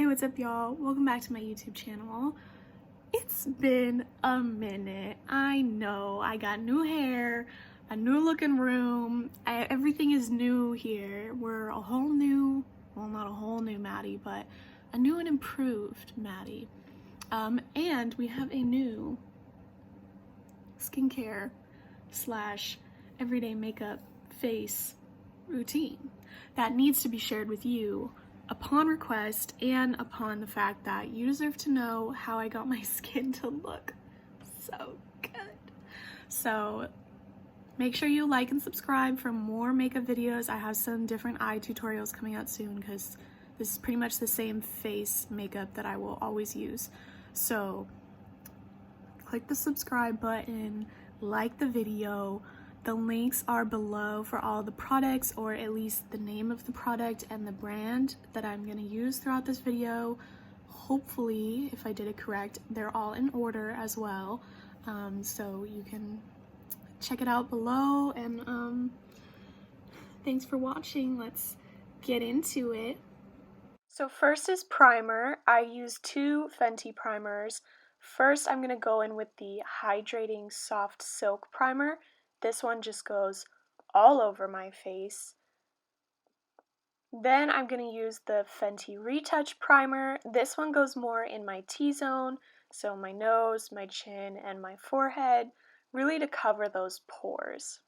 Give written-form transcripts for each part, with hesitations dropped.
what's up y'all? Welcome back to my YouTube channel. It's been a minute. I know I got new hair, a new looking room. Everything is new here. We're a whole new, well, not a whole new Maddie, but a new and improved Maddie. And we have a new skincare slash everyday makeup face routine that needs to be shared with you upon request and upon the fact that you deserve to know how I got my skin to look so good. So make sure you like and subscribe for more makeup videos. I have some different eye tutorials coming out soon because this is pretty much the same face makeup that I will always use. So click the subscribe button, like the video. The links are below for all the products, or at least the name of the product and the brand that I'm going to use throughout this video. Hopefully, if I did it correct, they're all in order as well. So you can check it out below, and thanks for watching. Let's get into it. So first is primer. I use two Fenty primers. First, I'm going to go in with the Hydrating Soft Silk Primer. This one just goes all over my face. Then I'm going to use the Fenty Retouch Primer. This one goes more in my T-zone, so my nose, my chin, and my forehead, really to cover those pores.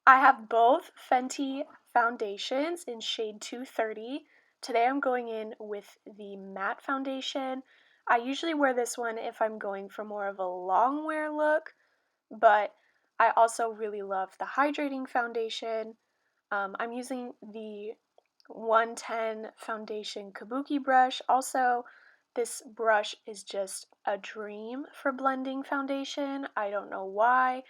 I have both Fenty foundations in shade 230. Today I'm going in with the matte foundation. I usually wear this one if I'm going for more of a Longwear look, but I also really love the hydrating foundation. I'm using the 110 foundation kabuki brush. Also, this brush is just a dream for blending foundation. I don't know why.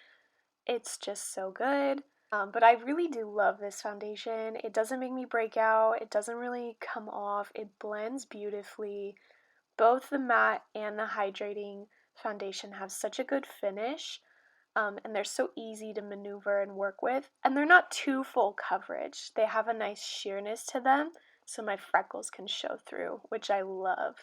It's just so good. But I really do love this foundation. It doesn't make me break out. It doesn't really come off. It blends beautifully. Both the matte and the hydrating foundation have such a good finish. And they're so easy to maneuver and work with, and they're not too full coverage. They have a nice sheerness to them, so my freckles can show through, which I love.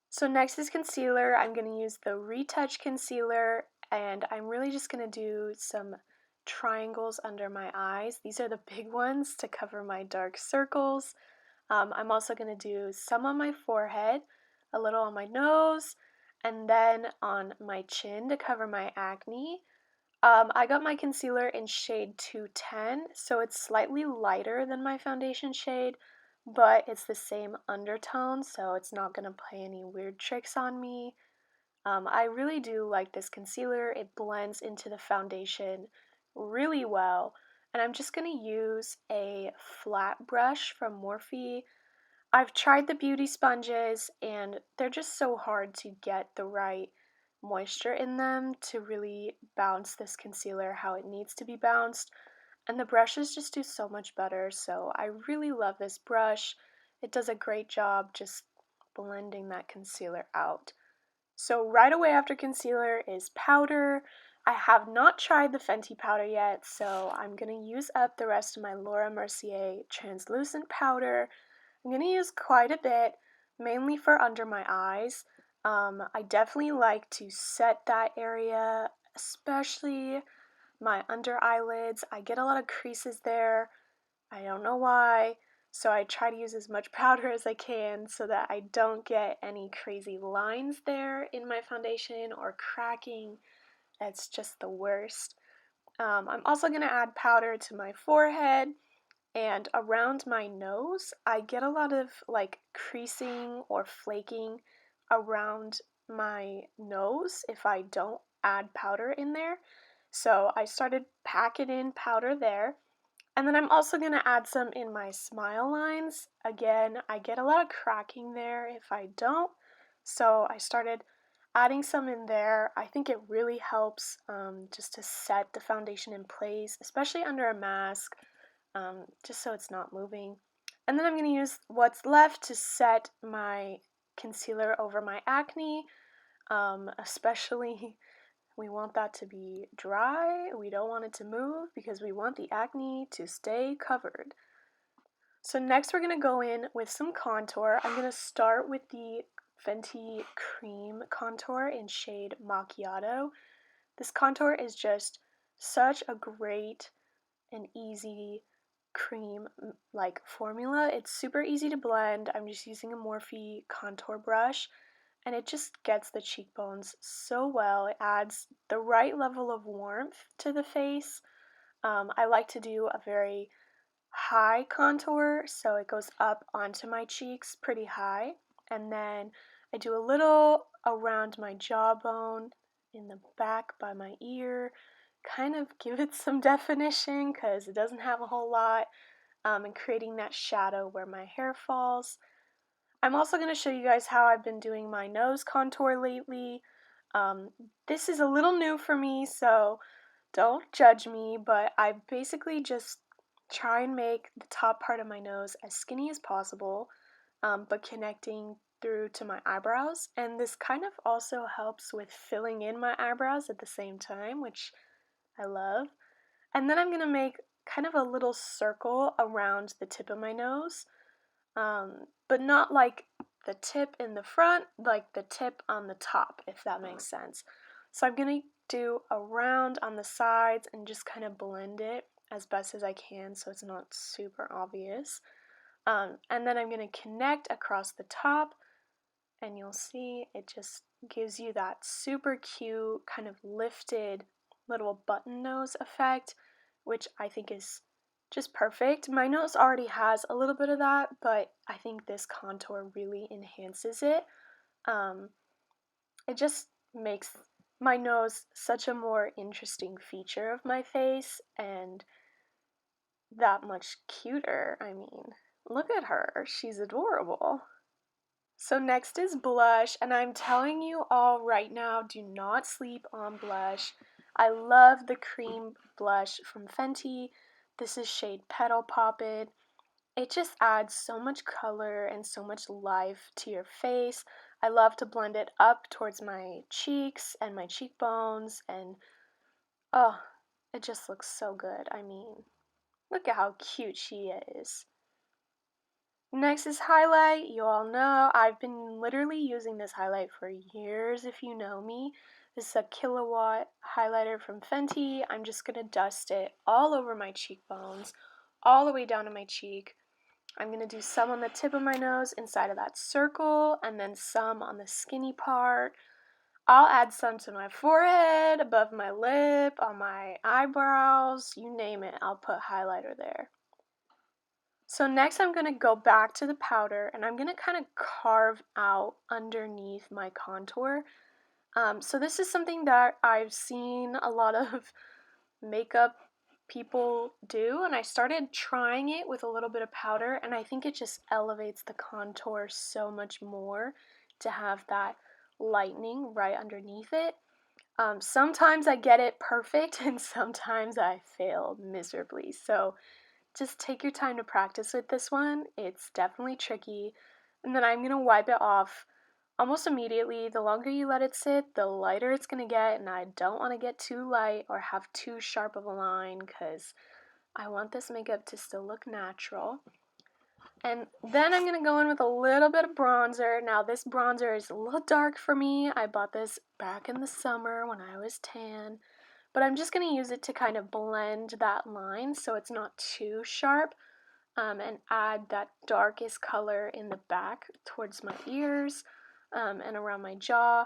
So next is concealer. I'm going to use the Retouch concealer, and I'm really just going to do some triangles under my eyes. These are the big ones to cover my dark circles. I'm also going to do some on my forehead, a little on my nose, and then on my chin to cover my acne. I got my concealer in shade 210, so it's slightly lighter than my foundation shade, but it's the same undertone, so it's not going to play any weird tricks on me. I really do like this concealer. It blends into the foundation really well, and I'm just going to use a flat brush from Morphe. I've tried the beauty sponges, and they're just so hard to get the right moisture in them to really bounce this concealer how it needs to be bounced, and the brushes just do so much better. So I really love this brush. It does a great job just blending that concealer out. So right away after concealer is powder. I have not tried the Fenty powder yet, so I'm going to use up the rest of my Laura Mercier translucent powder. I'm going to use quite a bit, mainly for under my eyes. I definitely like to set that area, especially my under eyelids. I get a lot of creases there. I don't know why. So I try to use as much powder as I can so that I don't get any crazy lines there in my foundation or cracking. That's just the worst. I'm also going to add powder to my forehead. And around my nose, I get a lot of like creasing or flaking around my nose if I don't add powder in there. So I started packing in powder there. And then I'm also going to add some in my smile lines. Again, I get a lot of cracking there if I don't. So I started adding some in there. I think it really helps just to set the foundation in place, especially under a mask. Just so it's not moving. And then I'm going to use what's left to set my concealer over my acne, especially we want that to be dry. We don't want it to move because we want the acne to stay covered. So next we're going to go in with some contour. I'm going to start with the Fenty Cream Contour in shade Macchiato. This contour is just such a great and easy cream like formula. It's super easy to blend. I'm just using a Morphe contour brush and it just gets the cheekbones so well. It adds the right level of warmth to the face. I like to do a very high contour, so it goes up onto my cheeks pretty high, and then I do a little around my jawbone in the back by my ear, kind of give it some definition because it doesn't have a whole lot, and creating that shadow where my hair falls. I'm also going to show you guys how I've been doing my nose contour lately. Um, this is a little new for me, so don't judge me, but I basically just try and make the top part of my nose as skinny as possible, but connecting through to my eyebrows. And this kind of also helps with filling in my eyebrows at the same time, which I love. And then I'm going to make kind of a little circle around the tip of my nose, but not like the tip in the front, like the tip on the top, if that makes sense. So I'm going to do a round on the sides and just kind of blend it as best as I can so it's not super obvious. And then I'm going to connect across the top, and you'll see it just gives you that super cute kind of lifted little button nose effect, which I think is just perfect. My nose already has a little bit of that, but I think this contour really enhances it. It just makes my nose such a more interesting feature of my face and that much cuter. I mean, look at her. She's adorable. So next is blush, and I'm telling you all right now, do not sleep on blush. I love the cream blush from Fenty. This is shade Petal Poppin'. It just adds so much color and so much life to your face. I love to blend it up towards my cheeks and my cheekbones, and oh, it just looks so good. I mean, look at how cute she is. Next is highlight. You all know I've been literally using this highlight for years if you know me. This is a Kilowatt highlighter from Fenty. I'm just going to dust it all over my cheekbones, all the way down to my cheek. I'm going to do some on the tip of my nose inside of that circle, and then some on the skinny part. I'll add some to my forehead, above my lip, on my eyebrows, you name it, I'll put highlighter there. So next I'm going to go back to the powder and I'm going to kind of carve out underneath my contour. So this is something that I've seen a lot of makeup people do, and I started trying it with a little bit of powder, and I think it just elevates the contour so much more to have that lightening right underneath it. Sometimes I get it perfect and sometimes I fail miserably, so just take your time to practice with this one. It's definitely tricky. And then I'm going to wipe it off almost immediately. The longer you let it sit, the lighter it's going to get, and I don't want to get too light or have too sharp of a line because I want this makeup to still look natural. And then I'm going to go in with a little bit of bronzer. Now this bronzer is a little dark for me. I bought this back in the summer when I was tan. But I'm just going to use it to kind of blend that line so it's not too sharp, and add that darkest color in the back towards my ears, and around my jaw.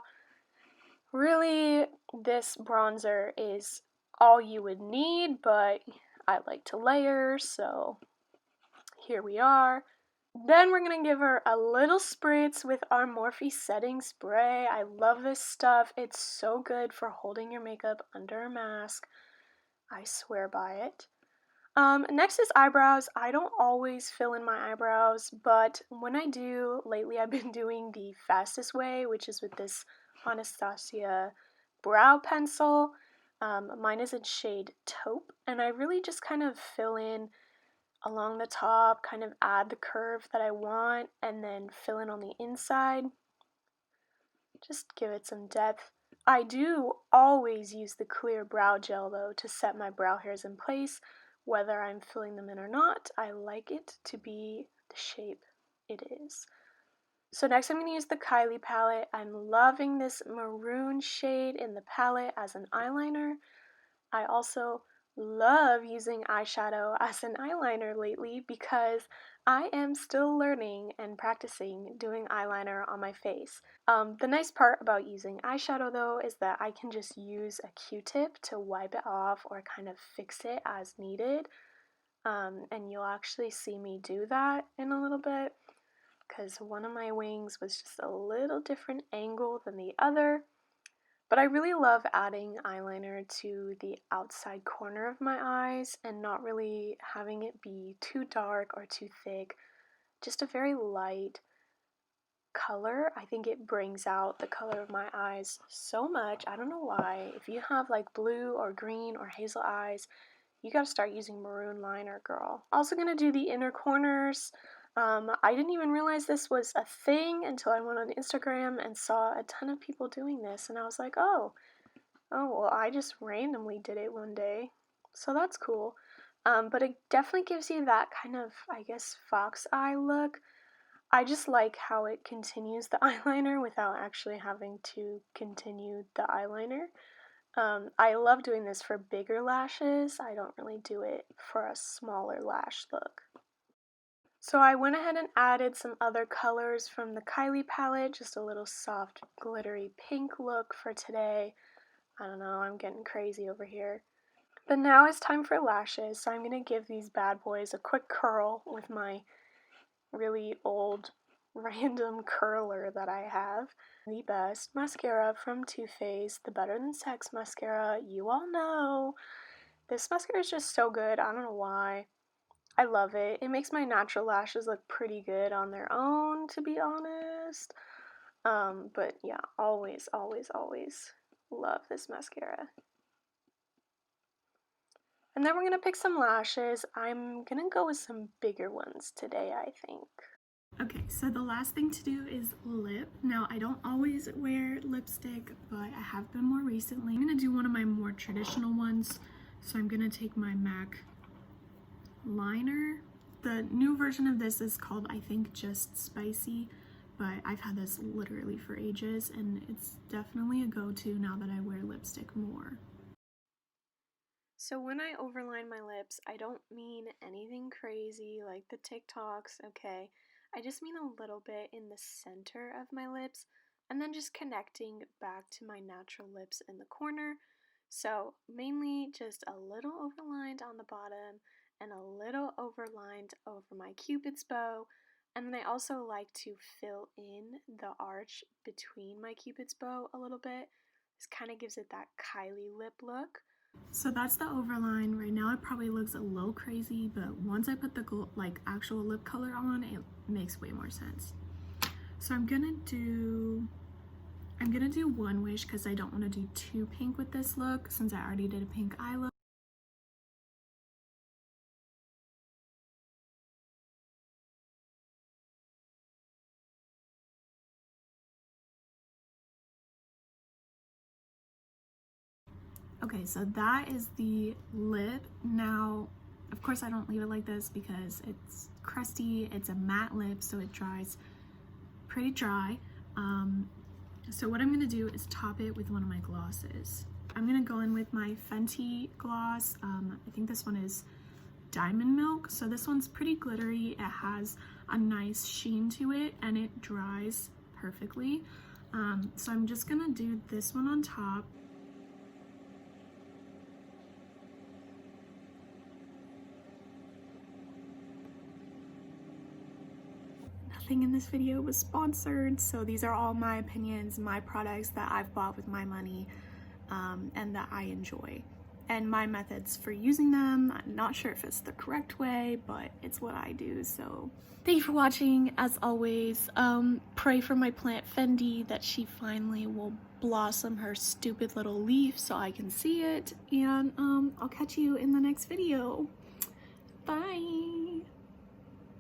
Really, this bronzer is all you would need, but I like to layer, so here we are. Then we're going to give her a little spritz with our Morphe setting spray. I love this stuff. It's so good for holding your makeup under a mask. I swear by it. Next is eyebrows. I don't always fill in my eyebrows, but when I do, lately I've been doing the fastest way, which is with this Anastasia brow pencil. Mine is in shade taupe, and I really just kind of fill in along the top, kind of add the curve that I want, and then fill in on the inside. Just give it some depth. I do always use the clear brow gel though to set my brow hairs in place, whether I'm filling them in or not. I like it to be the shape it is. So next I'm going to use the Kylie palette. I'm loving this maroon shade in the palette as an eyeliner. I also love using eyeshadow as an eyeliner lately because I am still learning and practicing doing eyeliner on my face. The nice part about using eyeshadow though is that I can just use a Q-tip to wipe it off or kind of fix it as needed. And you'll actually see me do that in a little bit because one of my wings was just a little different angle than the other. But I really love adding eyeliner to the outside corner of my eyes and not really having it be too dark or too thick. Just a very light color. I think it brings out the color of my eyes so much. I don't know why. If you have like blue or green or hazel eyes, you gotta start using maroon liner, girl. Also gonna do the inner corners. I didn't even realize this was a thing until I went on Instagram and saw a ton of people doing this, and I was like, oh, well, I just randomly did it one day, so that's cool. But it definitely gives you that kind of, I guess, fox eye look. I just like how it continues the eyeliner without actually having to continue the eyeliner. I love doing this for bigger lashes. I don't really do it for a smaller lash look. So I went ahead and added some other colors from the Kylie palette, just a little soft glittery pink look for today. I don't know, I'm getting crazy over here. But now it's time for lashes, so I'm going to give these bad boys a quick curl with my really old random curler that I have. The best mascara from Too Faced, the Better Than Sex mascara. You all know. This mascara is just so good. I don't know why. I love it. It makes my natural lashes look pretty good on their own, to be honest. But yeah, always, always, always love this mascara. And then we're going to pick some lashes. I'm going to go with some bigger ones today, I think. Okay, so the last thing to do is lip. Now, I don't always wear lipstick, but I have been more recently. I'm going to do one of my more traditional ones. So I'm going to take my MAC liner. The new version of this is called, I think, just Spicy, but I've had this literally for ages, and it's definitely a go-to now that I wear lipstick more. So when I overline my lips, I don't mean anything crazy like the TikToks, okay? I just mean a little bit in the center of my lips, and then just connecting back to my natural lips in the corner. So mainly just a little overlined on the bottom and a little overlined over my cupid's bow. And then I also like to fill in the arch between my cupid's bow a little bit. This kind of gives it that Kylie lip look. So that's the overline. Right now it probably looks a little crazy, but once I put the actual lip color on, it makes way more sense. So I'm gonna do one wish because I don't want to do too pink with this look since I already did a pink eye look. Okay, so that is the lip. Now, of course I don't leave it like this because it's crusty. It's a matte lip, so it dries pretty dry. So what I'm gonna do is top it with one of my glosses. I'm gonna go in with my Fenty gloss. I think this one is Diamond Milk. So this one's pretty glittery. It has a nice sheen to it and it dries perfectly. So I'm just gonna do this one on top. Nothing in this video was sponsored, so these are all my opinions, my products that I've bought with my money, and that I enjoy. And my methods for using them. I'm not sure if it's the correct way, but it's what I do, so. Thank you for watching. As always, pray for my plant Fendi that she finally will blossom her stupid little leaf so I can see it. And I'll catch you in the next video. Bye.